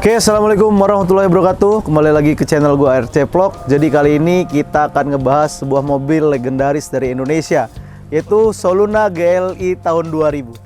Oke, assalamualaikum warahmatullahi wabarakatuh. Kembali lagi ke channel gua ARC Vlog. Jadi kali ini kita akan ngebahas sebuah mobil legendaris dari Indonesia, yaitu Soluna GLI tahun 2000.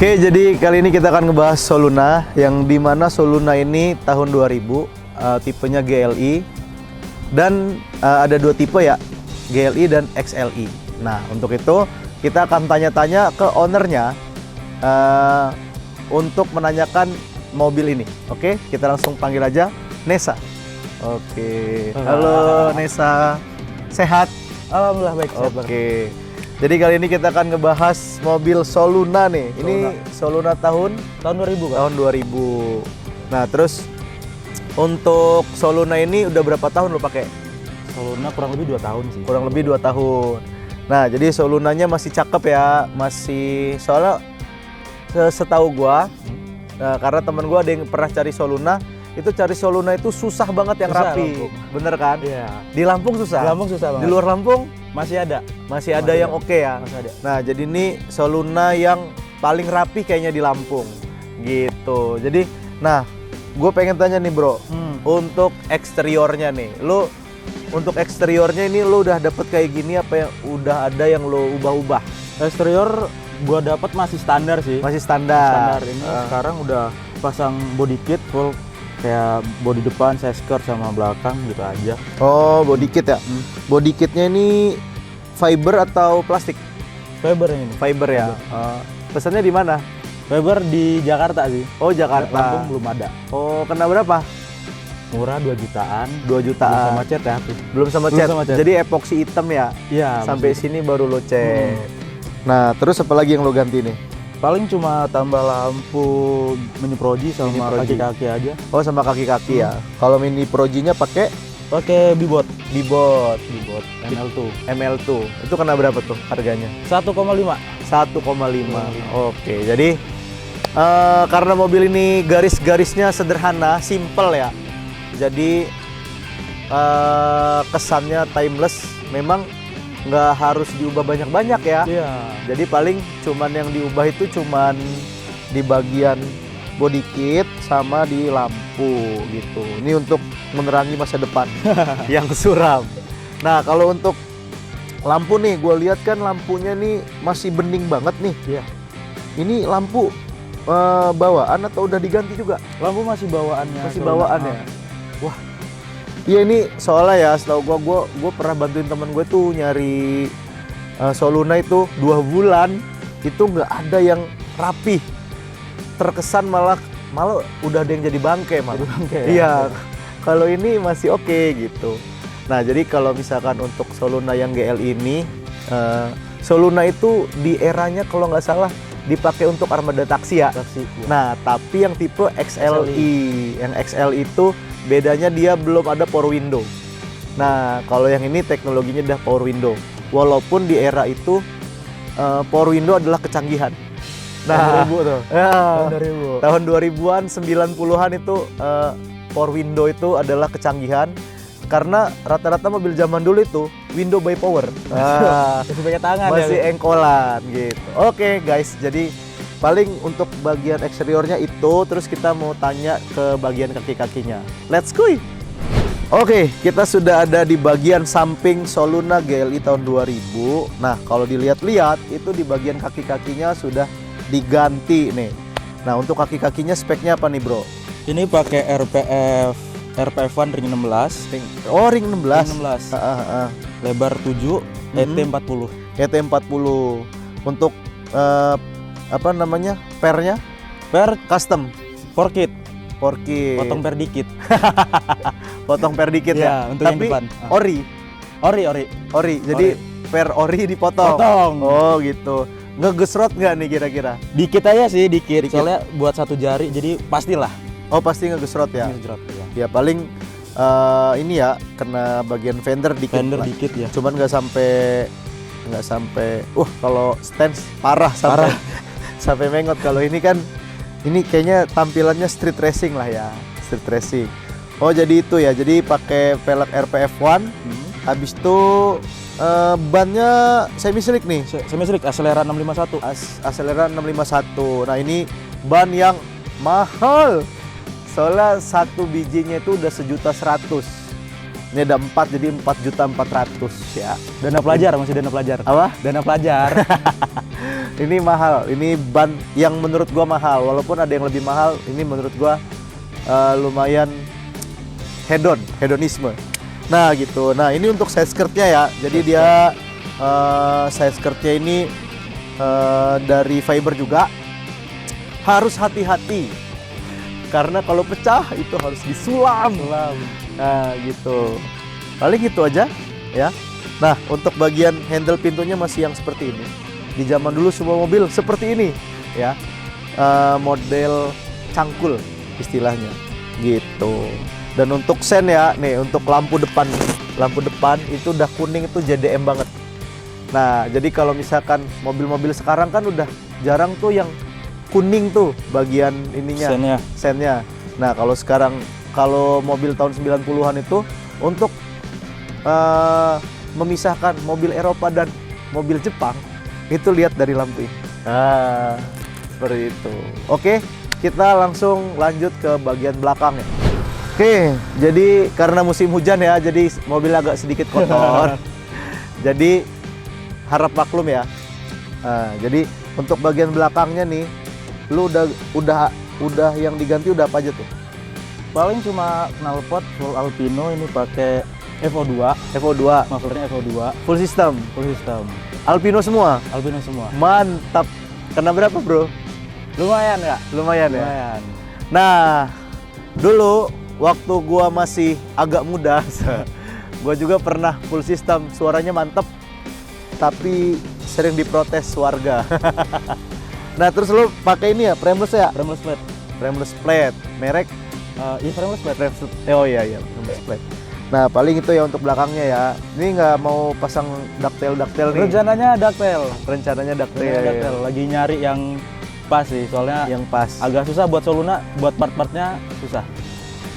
Oke, jadi kali ini kita akan ngebahas Soluna, yang dimana Soluna ini tahun 2000, tipenya GLI, dan ada dua tipe ya, GLI dan XLI. Nah, untuk itu kita akan tanya-tanya ke ownernya untuk menanyakan mobil ini. Oke, kita langsung panggil aja Nesa. Oke, halo Nesa, sehat? Alhamdulillah baik. Oke. Jadi kali ini kita akan ngebahas mobil Soluna nih. Ini Soluna tahun 2000 kan? Tahun 2000. Nah, terus untuk Soluna ini udah berapa tahun lo pakai? Soluna kurang lebih 2 tahun sih. Kurang lebih 2 tahun. Nah, jadi Solunanya masih cakep ya, masih, soalnya setahu gua, karena temen gua ada yang pernah cari Soluna, itu cari Soluna itu susah banget yang Susah, rapi. Lampung. Bener kan? Iya. Di Lampung susah. Di Lampung susah banget. Di luar Lampung Masih ada. masih ada yang oke ya. Masih ada. Nah, jadi ini Soluna yang paling rapi kayaknya di Lampung gitu. Jadi, nah, gue pengen tanya nih bro, untuk eksteriornya nih, lo untuk eksteriornya ini lo udah dapet kayak gini apa yang udah ada yang lo ubah-ubah? Eksterior gua dapat masih standar sih. Masih standar. Standar ini sekarang udah pasang body kit full, kayak body depan, side skirt sama belakang gitu aja. Oh, body kit ya. Body kitnya ini fiber atau plastik? Fiber ini. Fiber ya. Pesannya di mana? Fiber di Jakarta sih. Oh, Jakarta. Lampung belum ada. Oh, kena berapa? Murah 2 jutaan. 2 jutaan. Belum sama cat ya tuh. Belum sama Belum cat. sama cat. Jadi epoksi hitam ya. Iya. Sampai sini baru lo cat. Nah, terus apa lagi yang lo ganti nih? Paling cuma tambah lampu mini proji sama Mini proji. kaki-kaki aja. Oh, sama kaki-kaki ya. Kalau mini projinya pakai Pakai bibot. bibot ML2. ML2. Itu kena berapa tuh harganya? 1,5. 1,5. Oke, jadi karena mobil ini garis-garisnya sederhana, simple ya. Jadi kesannya timeless. Memang nggak harus diubah banyak-banyak ya. Iya. Jadi paling cuman yang diubah itu cuman di bagian body kit sama di lampu gitu. Ini untuk menerangi masa depan yang suram. Nah, kalau untuk lampu nih, gue lihat kan lampunya nih masih bening banget nih. Iya. Ini lampu bawaan atau udah diganti juga? Lampu masih bawaannya. Masih bawaan ya? Wah, iya ini soalnya ya, setahu gue pernah bantuin temen gue tuh nyari Soluna itu 2 bulan, itu nggak ada yang rapi. Terkesan malah udah ada yang jadi bangke malah. Iya, kalau ini masih oke gitu. Nah, jadi kalau misalkan untuk Soluna yang GL ini, Soluna itu di eranya kalau nggak salah dipakai untuk armada taksi ya. Taksi, iya. Nah, tapi yang tipe XLI, yang XL itu bedanya dia belum ada power window. Nah, kalau yang ini teknologinya udah power window. Walaupun di era itu power window adalah kecanggihan. Nah, 2000 tuh. ya, Tahun 2000. tahun 2000-an, 90-an itu power window itu adalah kecanggihan. Karena rata-rata mobil zaman dulu itu window by power. Masih pakai tangan Masih ya. engkolan gitu. Oke guys, jadi paling untuk bagian eksteriornya itu, terus kita mau tanya ke bagian kaki-kakinya. Let's go! Oke, kita sudah ada di bagian samping Soluna GLI tahun 2000. Nah, kalau dilihat-lihat itu di bagian kaki-kakinya sudah diganti nih. Nah, untuk kaki-kakinya speknya apa nih bro? Ini pakai RPF1 ring 16. Oh, ring 16. Ring 16. Lebar 7, ET40. ET40. Untuk apa namanya? Pernya? Per Custom. 4 kit. Potong Per dikit. potong per dikit ya. Untuk Tapi yang depan. ori. Jadi per ori dipotong. Potong. Oh, gitu. Ngegesrot nggak nih kira-kira? Dikit aja sih, dikit. Soalnya buat 1 jari, jadi pastilah. Oh, pasti ngegesrot ya. Ngegesrot, ya. Ya paling ini ya kena bagian fender dikit. Fender lah. dikit ya. Cuman nggak sampai kalau stance parah sampai sampai mengot. Kalau ini kan ini kayaknya tampilannya street racing lah ya, street racing. Oh jadi itu ya, jadi pakai velg RPF1. Habis itu bannya semi slick nih. Semi slick Acelera 651. Acelera 651. Nah ini ban yang mahal. Soalnya satu bijinya itu udah 1.100.000. Ini ada 4 jadi 4.400.000 ya. Dana pelajar, masih dana pelajar. Apa? Dana pelajar. Ini mahal. Ini ban yang menurut gua mahal. Walaupun ada yang lebih mahal, ini menurut gua lumayan hedonisme. Nah gitu. Nah ini untuk side skirtnya ya. Jadi dia side skirtnya ini dari fiber juga. Harus hati-hati karena kalau pecah itu harus disulam. Nah gitu. Paling gitu aja ya. Nah untuk bagian handle pintunya masih yang seperti ini. Di zaman dulu semua mobil seperti ini ya. Model cangkul istilahnya gitu. Dan untuk sen ya, nih untuk lampu depan itu udah kuning, itu JDM banget. Nah jadi kalau misalkan mobil-mobil sekarang kan udah jarang tuh yang kuning tuh bagian ininya, sennya. Nah kalau sekarang, kalau mobil tahun 90-an itu untuk memisahkan mobil Eropa dan mobil Jepang itu lihat dari lampu ini. Nah seperti itu. Oke, kita langsung lanjut ke bagian belakangnya. Oke, jadi karena musim hujan ya, jadi mobil agak sedikit kotor. Jadi harap maklum ya. Nah, jadi untuk bagian belakangnya nih, lu udah yang diganti udah apa aja tuh? Paling cuma knalpot full Alpino, ini pakai FO2. Mufflernya FO2. Full system. Alpino semua. Mantap. Kena berapa, Bro? Lumayan ya? Lumayan ya. Nah, dulu waktu gua masih agak muda, gua juga pernah full system, suaranya mantep. Tapi sering diprotes warga. Nah, terus lu pakai ini ya, frameless ya? Frameless plate. Merek frameless plate. Oh iya, frameless plate. Nah, paling itu ya untuk belakangnya ya. Ini nggak mau pasang ductile nih. Rencananya ductile. Lagi nyari yang pas sih, soalnya yang pas. Agak susah buat Soluna, buat part-partnya susah.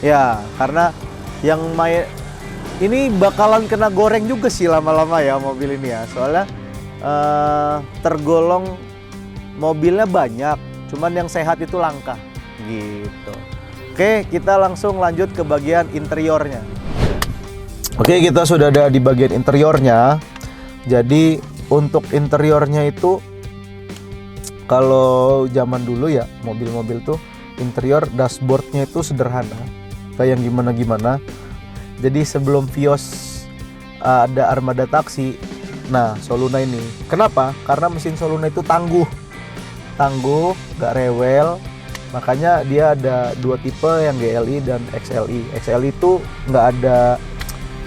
Ya, karena yang ini bakalan kena goreng juga sih lama-lama ya mobil ini ya. Soalnya tergolong mobilnya banyak, cuman yang sehat itu langka gitu. Oke, kita langsung lanjut ke bagian interiornya. Oke, kita sudah ada di bagian interiornya. Jadi untuk interiornya itu, kalau zaman dulu ya mobil-mobil tuh interior dashboardnya itu sederhana, kayak yang gimana-gimana. Jadi sebelum Vios ada Armada Taksi, nah Soluna ini kenapa? Karena mesin Soluna itu tangguh, gak rewel. Makanya dia ada dua tipe, yang GLI dan XLI. XLI itu nggak ada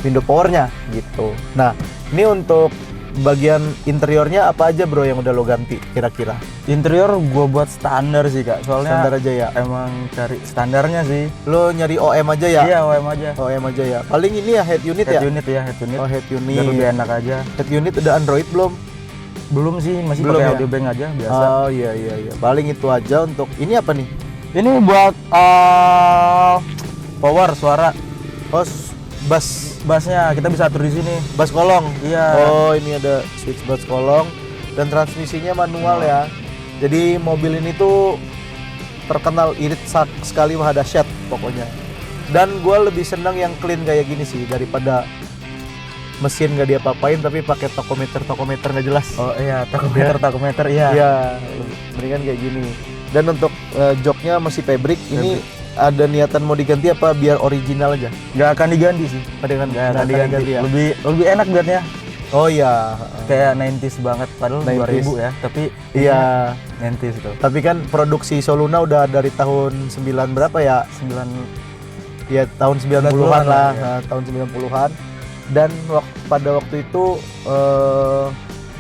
window powernya gitu. Nah ini untuk bagian interiornya apa aja, Bro, yang udah lo ganti kira-kira? Interior gua buat standar sih, Kak. Soalnya standar aja ya? Emang cari standarnya sih. Lo nyari OM aja ya? Iya, OM aja ya. Paling ini ya head unit ya? Head unit. Oh, head unit. Biar lebih enak aja. Head unit udah Android belum? Belum sih, masih belum pakai ya? audio bank aja biasa. Oh iya. Paling itu aja untuk ini apa nih? Ini buat power suara. Oh, bassnya kita bisa atur di sini. Bass kolong. Iya. Oh, ini ada switch bass kolong dan transmisinya manual ya. Jadi mobil ini tuh terkenal irit sekali, maha dahsyat pokoknya. Dan gue lebih senang yang clean kayak gini sih daripada mesin nggak diapa-apain tapi pakai takometer nggak jelas. Oh iya, takometer iya. Iya, mendingan kayak gini. Dan untuk joknya masih pabrik. Ini ada niatan mau diganti apa biar original aja? Nggak akan diganti sih. Nggak akan diganti ya? Lebih enak buatnya. Oh iya, kayak 90s banget, padahal 90s. 2000 ya, tapi iya 90s itu. Tapi kan produksi Soluna udah dari tahun 9 berapa ya? 9 ya tahun 90-an lah, ya. Tahun 90-an. Dan pada waktu itu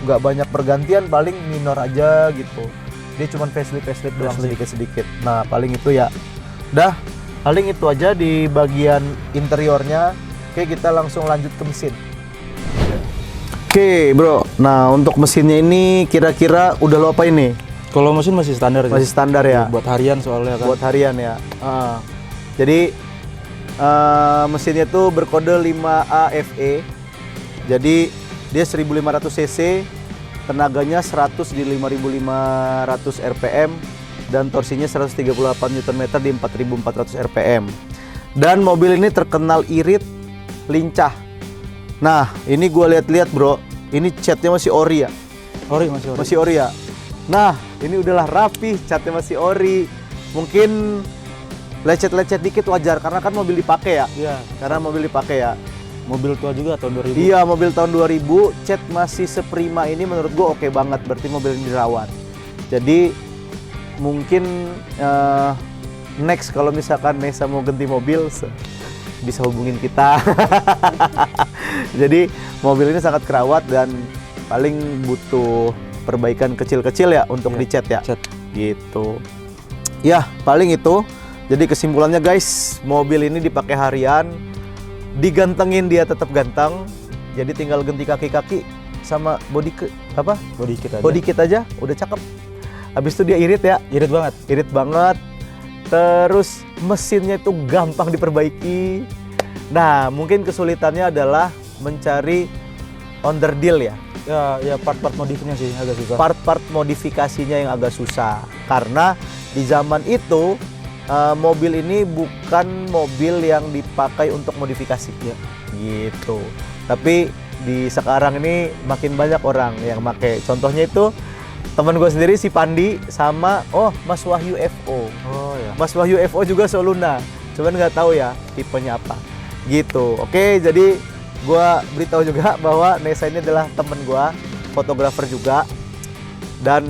nggak banyak pergantian, paling minor aja gitu. Dia cuma facelift doang sedikit-sedikit. Nah, paling itu ya. Dah, Paling itu aja di bagian interiornya. Oke, kita langsung lanjut ke mesin. Oke bro, nah untuk mesinnya ini kira-kira udah lo apain nih? Kalau mesin masih standar sih. Masih standar ya? Buat harian soalnya kan. Buat harian ya. Jadi mesinnya tuh berkode 5AFE. Jadi dia 1500 cc, tenaganya 100 di 5500 rpm dan torsinya 138 Nm di 4400 rpm. Dan mobil ini terkenal irit, lincah. Nah, ini gua lihat-lihat bro, ini catnya masih ori ya. Ori masih ori. Masih ori ya. Nah, ini udahlah rapi, catnya masih ori. Mungkin lecet-lecet dikit wajar karena kan mobil dipakai ya. Iya. Karena mobil dipakai ya. Mobil tua juga tahun 2000. Iya, mobil tahun 2000, cat masih seprima ini menurut gua oke banget. Berarti mobil ini dirawat. Jadi mungkin next kalau misalkan Nesa mau ganti mobil bisa hubungin kita. Jadi mobil ini sangat kerawat dan paling butuh perbaikan kecil-kecil ya untuk dicat ya. Cat. Gitu. Ya, paling itu. Jadi kesimpulannya guys, mobil ini dipakai harian, digantengin dia tetap ganteng. Jadi tinggal ganti kaki-kaki sama body kit aja udah cakep. Habis itu dia irit ya. Irit banget. Irit banget. Terus mesinnya itu gampang diperbaiki. Nah, mungkin kesulitannya adalah mencari underdeal ya. Ya part-part modifnya sih agak susah. Part-part modifikasinya yang agak susah. Karena di zaman itu mobil ini bukan mobil yang dipakai untuk modifikasi ya. Gitu. Tapi di sekarang ini makin banyak orang yang pakai. Contohnya itu teman gue sendiri si Pandi sama Mas Wahyu FO. Oh ya. Mas Wahyu FO juga Soluna. Cuman nggak tahu ya tipenya apa. Gitu. Oke, jadi gue beritahu juga bahwa Nesa ini adalah temen gue, fotografer juga. Dan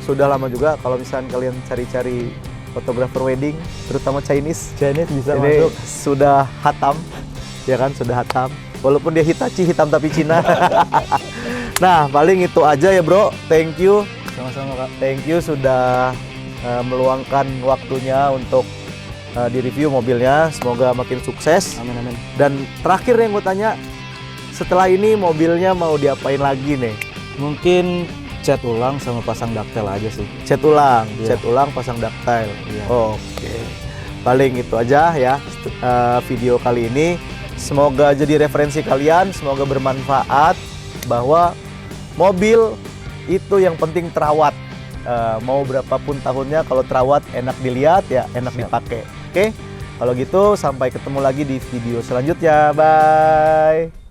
sudah lama juga kalau misalnya kalian cari-cari fotografer wedding, terutama Chinese bisa ini masuk. sudah hatam, ya kan, sudah hatam. Walaupun dia Hitachi, hitam tapi Cina. Nah, paling itu aja ya bro. Thank you. Sama-sama Kak. Thank you sudah meluangkan waktunya untuk di-review mobilnya. Semoga makin sukses. Amin amin. Dan terakhir yang gue tanya, setelah ini mobilnya mau diapain lagi nih? Mungkin cat ulang sama pasang daktel aja sih. Cat ulang, Iya. cat ulang, pasang ductile. Iya. Oke. Paling itu aja ya video kali ini. Semoga jadi referensi kalian, semoga bermanfaat bahwa mobil itu yang penting terawat. Mau berapapun tahunnya, kalau terawat enak dilihat ya, enak dipakai. Oke? Kalau gitu sampai ketemu lagi di video selanjutnya. Bye.